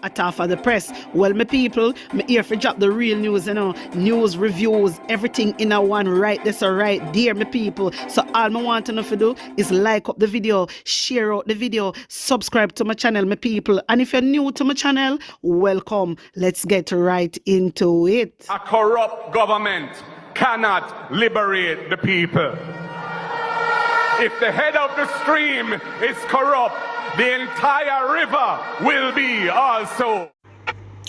At half of the press. Well, my people, me here for drop the real news, news, reviews, everything in a one right this or right there, my people. So all I want to know to do is like up the video, share out the video, subscribe to my channel, my people. And if you're new to my channel, welcome. Let's get right into it. A corrupt government cannot liberate the people. If the head of the stream is corrupt, the entire river will be also.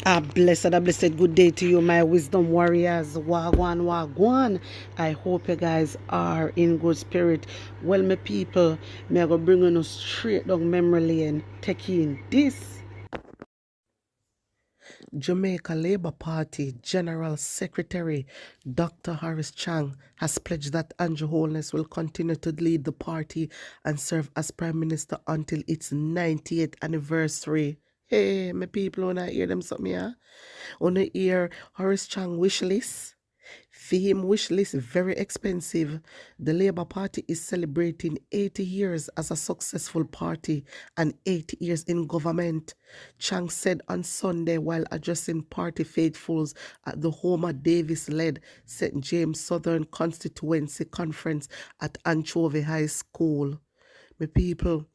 A blessed good day to you, my wisdom warriors. Wagwan, wagwan. I hope you guys are in good spirit. Well, my people, me I go bring you straight down memory lane, taking this. Jamaica Labour Party General Secretary Dr. Horace Chang has pledged that Andrew Holness will continue to lead the party and serve as Prime Minister until its 90th anniversary. Hey, my people, wanna hear them something, yeah? Wanna hear Horace Chang wish list? For him, wish list very expensive. The Labour Party is celebrating 80 years as a successful party and 80 years in government. Chang said on Sunday while addressing party faithfuls at the Homer Davis-led St. James Southern Constituency Conference at Anchovy High School. My people,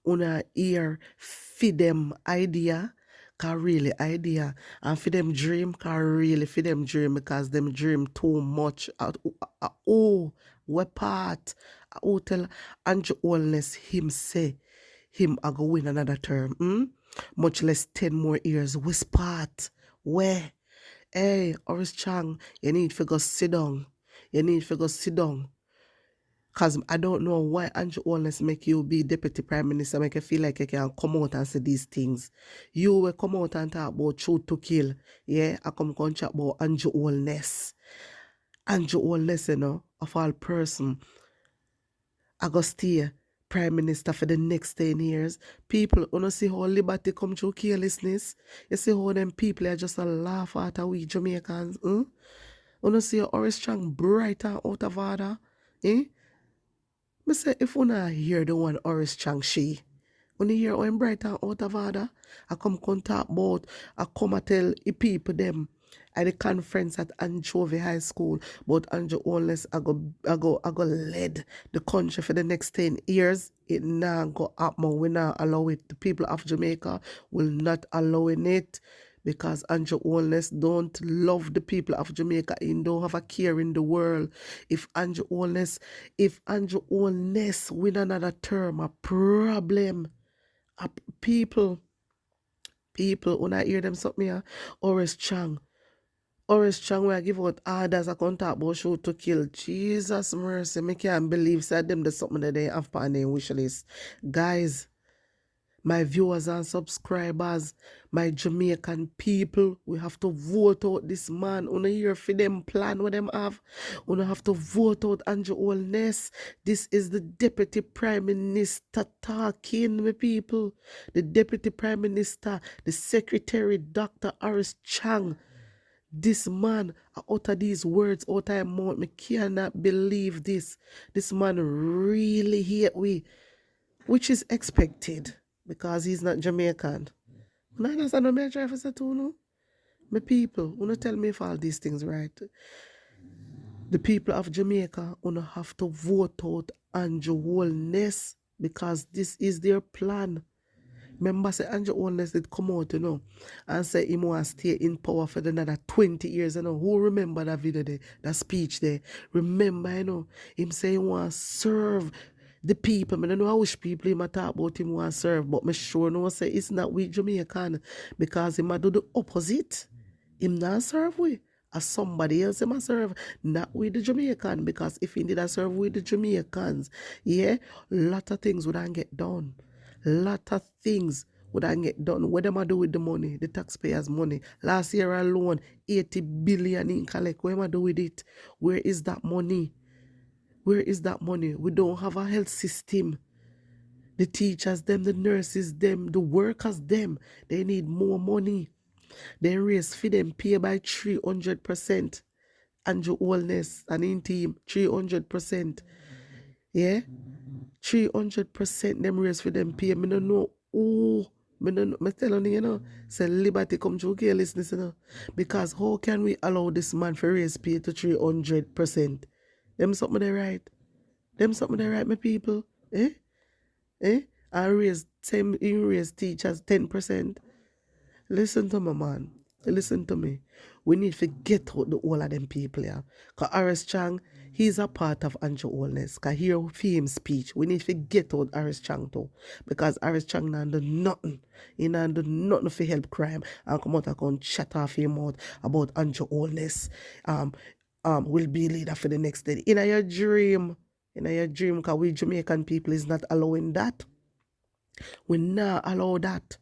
una hear for them idea, cause really idea, and for them dream, cause really for them dream, because them dream too much. What part? Tell Andrew Holness him say him a go win another term. Much less 10 more years. Which part? Where? Hey, Horace Chang, you need to go sit down. You need to go sit down. Because I don't know why Andrew Holness make you be Deputy Prime Minister, make you feel like you can come out and say these things. You will come out and talk about truth to kill. Yeah, I come and chat about Andrew Holness. Andrew Holness, of all person, I go stay Prime Minister for the next 10 years. People, you see how liberty come through carelessness? You see how them people are just a laugh at we Jamaicans? You see how Horace Chang bright and out of order? I say, if you not hear the one Horace Chang she, when you hear how bright and out of order, I come contact about, I come and tell the people them at the conference at Anchovy High School, but Andrew Holness I go lead the country for the next 10 years. It not go happen. We not allow it. The people of Jamaica will not allow it. Because Andrew Holness don't love the people of Jamaica. He don't have a care in the world. If Andrew Holness win another term, a problem. People, when I hear them something here, Horace Chang, when I give out orders, I can't talk about shoot to kill. Jesus mercy, I can't believe that them there's something that they have on their wish list. Guys, my viewers and subscribers, my Jamaican people, we have to vote out this man. Una hear for them plan what them have. Una have to vote out Andrew Holness. This is the Deputy Prime Minister talking, my people. The Deputy Prime Minister, the Secretary, Dr. Horace Chang. This man, out of these words, out of his mouth, me cannot believe this. This man really hate we, which is expected. Because he's not Jamaican. I understand what I'm trying to say too, no? My people, wanna tell me if all these things right. The people of Jamaica wanna have to vote out Andrew Holness because this is their plan. Remember, say Andrew Holness did come out, and say he want to stay in power for another 20 years, Who remember that video there, that speech there? Remember, him say he want to serve the people. I don't know how which people him talk about him want to serve, but me sure no say it's not we Jamaican because him do the opposite. Him not serve we. As somebody else him serve, not with the Jamaican, because if he did a serve with the Jamaicans, yeah, lot of things wouldn't get done. Lot of things wouldn't get done. What them I do with the money, the taxpayers' money? Last year alone, 80 billion in collect. What am I do with it? Where is that money? Where is that money? We don't have a health system. The teachers, them, the nurses, them, the workers, them, they need more money. They raise for them pay by 300%. Andrew Holness and in team, 300%. Yeah? 300% them raise for them pay. I don't know Me telling you, say liberty come through carelessness, because how can we allow this man for raise pay to 300%? Them something they right. Them something they right, my people. Eh? I raise same you raise teachers 10%. Listen to me, man. Listen to me. We need to get out the all of them people here. Because Horace Chang, he's a part of Andrew Holness. Because hear him speech. We need to get out Horace Chang too. Because Horace Chang not do nothing. He not do nothing to help crime. And come out and come chat off him out about Andrew Holness. Will be leader for the next day. In your dream, because we Jamaican people is not allowing that. We not allow that.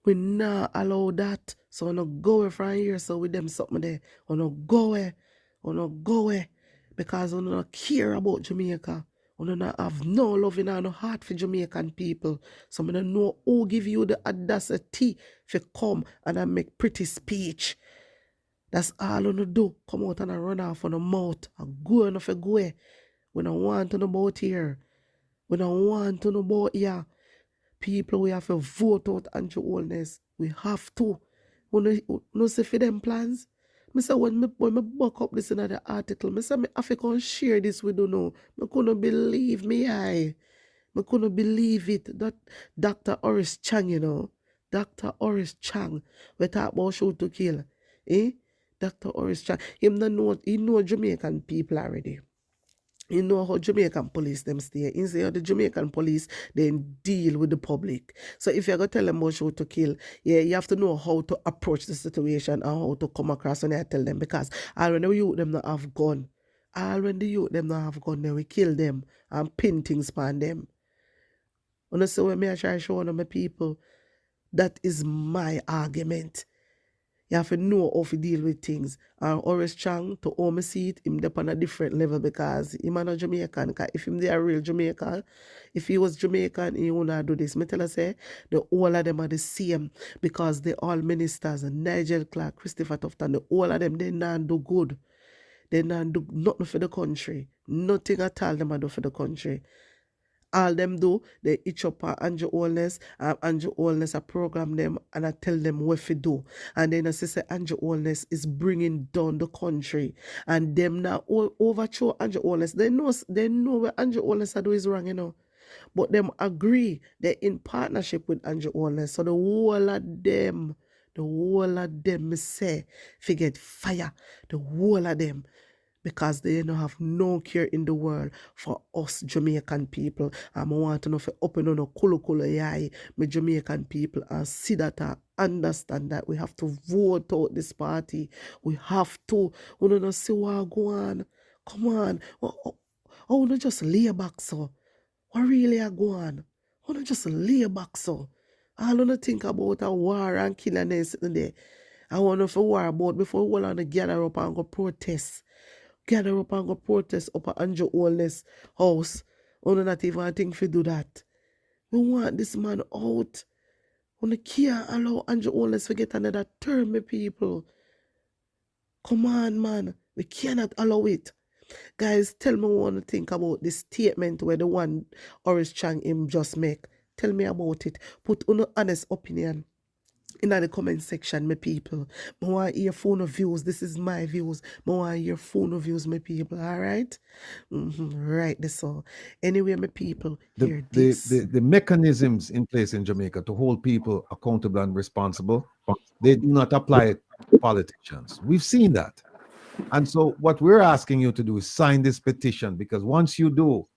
We not allow that. So we not go away from here. So with them something there. We not go away. We not go away. Because we not care about Jamaica. We not have no love in our no heart for Jamaican people. So we don't know who give you the audacity to come and I make pretty speech. That's all we do. Come out and I run off on the mouth. I go enough to go away. We don't want to know about here. We don't want to know about here. People, we have to vote out Andrew Holness. We have to. We no say for them plans. I say when me buck up this in the article, I say me have to share this with you know. I couldn't believe me. I couldn't believe it. That Dr. Horace Chang, Dr. Horace Chang, we talk about shoot to kill. Dr. Horace Chang. He know Jamaican people already. You know how Jamaican police them stay. In say how the Jamaican police then deal with the public. So if you're going to tell them about shoot to kill, you have to know how to approach the situation and how to come across when I tell them. Because all when the youth them not have gun, then we kill them and pin things upon them. And so when I try to show my people, that is my argument. You have to know how to deal with things. And Horace Chang, to home see it, him up on a different level because he's not Jamaican. Because if him a real Jamaican, if he was Jamaican, he would not do this. I tell you, say, all of them are the same because they all ministers. And Nigel Clark, Christopher Tufton, all of them, they not do good. They not do nothing for the country. Nothing at all them do for the country. All them do, they itch up Andrew Holness. Andrew Holness, I program them and I tell them what to do. And then I say Andrew Holness is bringing down the country. And them now overthrow Andrew Holness. They know what Andrew Holness do is wrong, But them agree they're in partnership with Andrew Holness. So the whole of them, me say, forget fire. The whole of them. Because they don't have no care in the world for us Jamaican people. And I want to know if you open on a kulu yai, me Jamaican people, and see that I understand that we have to vote out this party. We have to. We don't see what go on. Come on. Oh, not just lay back so. What really are go on? Oh, not just lay back so. I don't think about a war and killing there. I want to war about before we want to gather up and go protest. Gather up and go protest up at Andrew Holness house. We not even think to do that. We want this man out. We can't allow Andrew Holness to get another term, my people. Come on, man. We cannot allow it. Guys, tell me what you think about this statement where the one Horace Chang him just make. Tell me about it. Put an honest opinion in the comment section, my people. I want your phone of views. This is my views. I want your phone of views, my people. All right? Right, this all. Anyway, my people, hear this. The mechanisms in place in Jamaica to hold people accountable and responsible, they do not apply to politicians. We've seen that. And so what we're asking you to do is sign this petition, because once you do,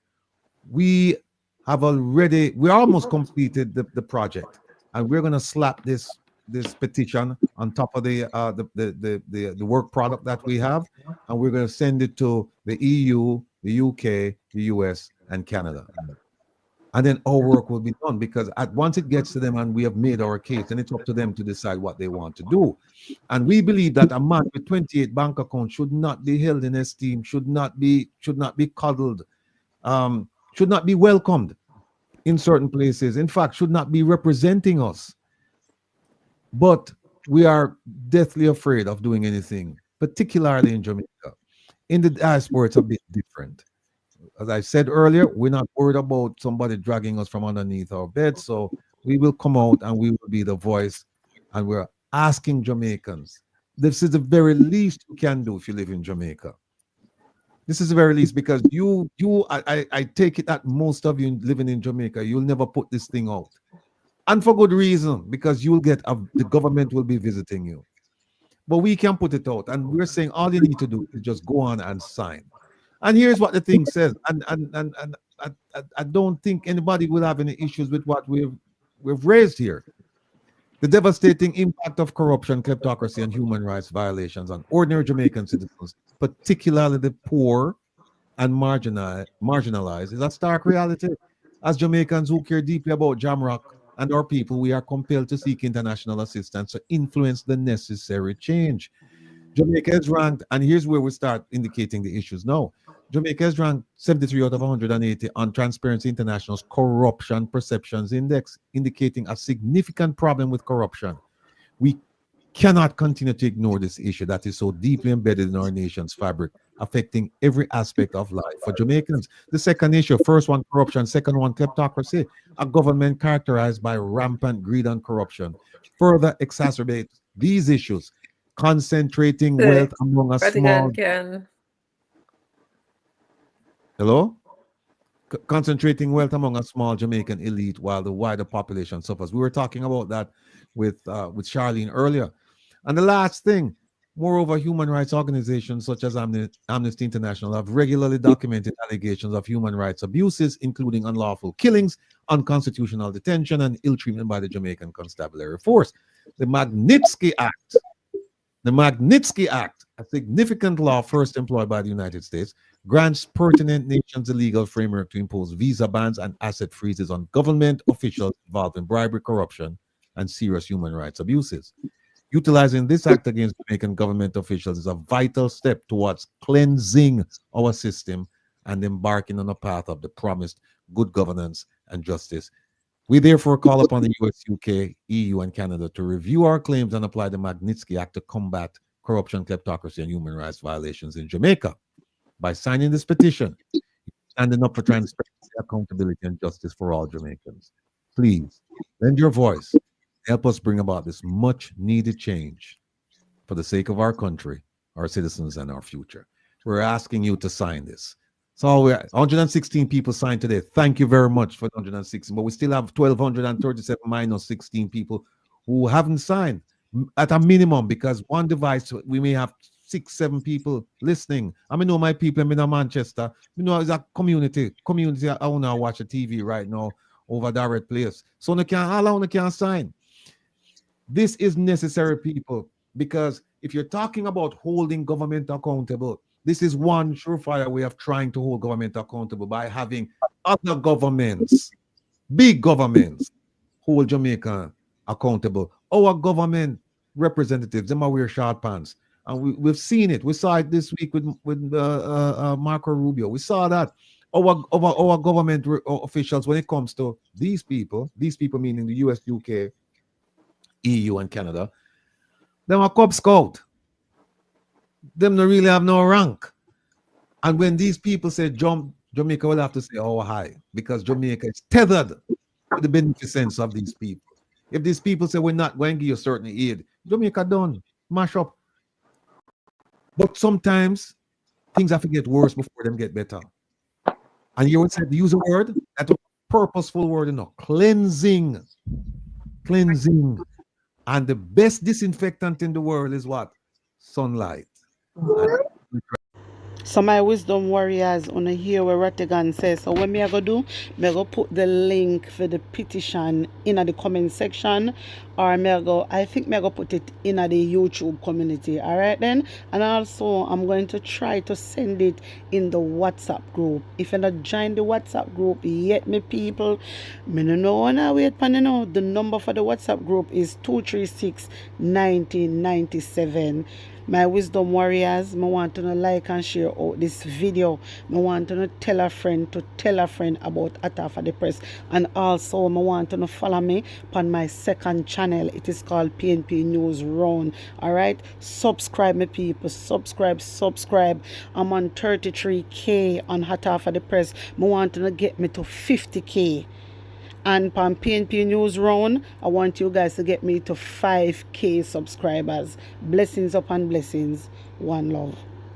we almost completed the project, and we're going to slap this petition on top of the work product that we have, and we're going to send it to the EU, the UK, the US, and Canada. And then our work will be done, because once it gets to them and we have made our case, and it's up to them to decide what they want to do. And we believe that a man with 28 bank accounts should not be held in esteem, should not be coddled, should not be welcomed in certain places. In fact, should not be representing us. But we are deathly afraid of doing anything, particularly in Jamaica. In the diaspora, it's a bit different. As I said earlier, we're not worried about somebody dragging us from underneath our bed. So We will come out and we will be the voice, and we're asking Jamaicans. This is the very least you can do if you live in Jamaica. This is the very least, because I take it that most of you living in Jamaica, you'll never put this thing out, and for good reason, because you'll get the government will be visiting you. But we can put it out, and we're saying all you need to do is just go on and sign. And here's what the thing says, and I don't think anybody will have any issues with what we've raised here. The devastating impact of corruption, kleptocracy, and human rights violations on ordinary Jamaican citizens, particularly the poor and marginalized, is a stark reality. As Jamaicans who care deeply about Jamrock and our people, we are compelled to seek international assistance to influence the necessary change. Jamaica is ranked, and here's where we start indicating the issues now. Jamaica is ranked 73 out of 180 on Transparency International's Corruption Perceptions Index, indicating a significant problem with corruption. We cannot continue to ignore this issue that is so deeply embedded in our nation's fabric, affecting every aspect of life for Jamaicans. The second issue, first one, corruption, second one, kleptocracy, a government characterized by rampant greed and corruption, further exacerbates these issues, concentrating wealth among a small... Hello? Concentrating wealth among a small Jamaican elite while the wider population suffers. We were talking about that with Charlene earlier. And the last thing, moreover, human rights organizations such as Amnesty International have regularly documented allegations of human rights abuses, including unlawful killings, unconstitutional detention, and ill treatment by the Jamaican Constabulary Force. The Magnitsky Act, a significant law first employed by the United States, grants pertinent nations a legal framework to impose visa bans and asset freezes on government officials involved in bribery, corruption, and serious human rights abuses. Utilizing this act against Jamaican government officials is a vital step towards cleansing our system and embarking on a path of the promised good governance and justice. We therefore call upon the US, UK, EU, and Canada to review our claims and apply the Magnitsky Act to combat corruption, kleptocracy, and human rights violations in Jamaica. By signing this petition, standing up for transparency, accountability, and justice for all Jamaicans. Please lend your voice. Help us bring about this much needed change for the sake of our country, our citizens, and our future. We're asking you to sign this. So we're 116 people signed today. Thank you very much for 116, but we still have 1,237 minus 16 people who haven't signed at a minimum, because one device, we may have 6-7 people listening. I mean, know my people, I'm in Manchester. You know, it's a community. I want to watch a TV right now over direct place. So all can sign. This is necessary, people, because if you're talking about holding government accountable, this is one surefire way of trying to hold government accountable, by having other governments, big governments, hold Jamaica accountable. Our government representatives, them are wear short pants. And we've seen it. We saw it this week with Marco Rubio. We saw that. Our government officials, when it comes to these people meaning the US, UK, EU, and Canada, them are Cub Scout. Them don't really have no rank. And when these people say jump, Jamaica will have to say, oh, hi, because Jamaica is tethered to the beneficence of these people. If these people say we're not going to give you certain aid, Jamaica done, mash up. But sometimes things have to get worse before them get better. And you would say, use a word, that's a purposeful word, cleansing. Cleansing. And the best disinfectant in the world is what? Sunlight. So my wisdom warriors wanna hear what Rattigan says. So what me I go do? Me go put the link for the petition in the comment section, or I think me go put it in the YouTube community. All right then, and also I'm going to try to send it in the WhatsApp group. If you not join the WhatsApp group yet, me people, me no know wanna wait. Pan the number for the WhatsApp group is 236-1997. My wisdom warriors, I want to like and share out this video. I want to tell a friend about Atta for the Press. And also I want to follow me on my second channel. It is called PNP News Round. Alright? Subscribe, my people. Subscribe. I'm on 33K on Atta for the Press. I want to get me to 50K. And on PNP News Round, I want you guys to get me to 5K subscribers. Blessings upon blessings. One love.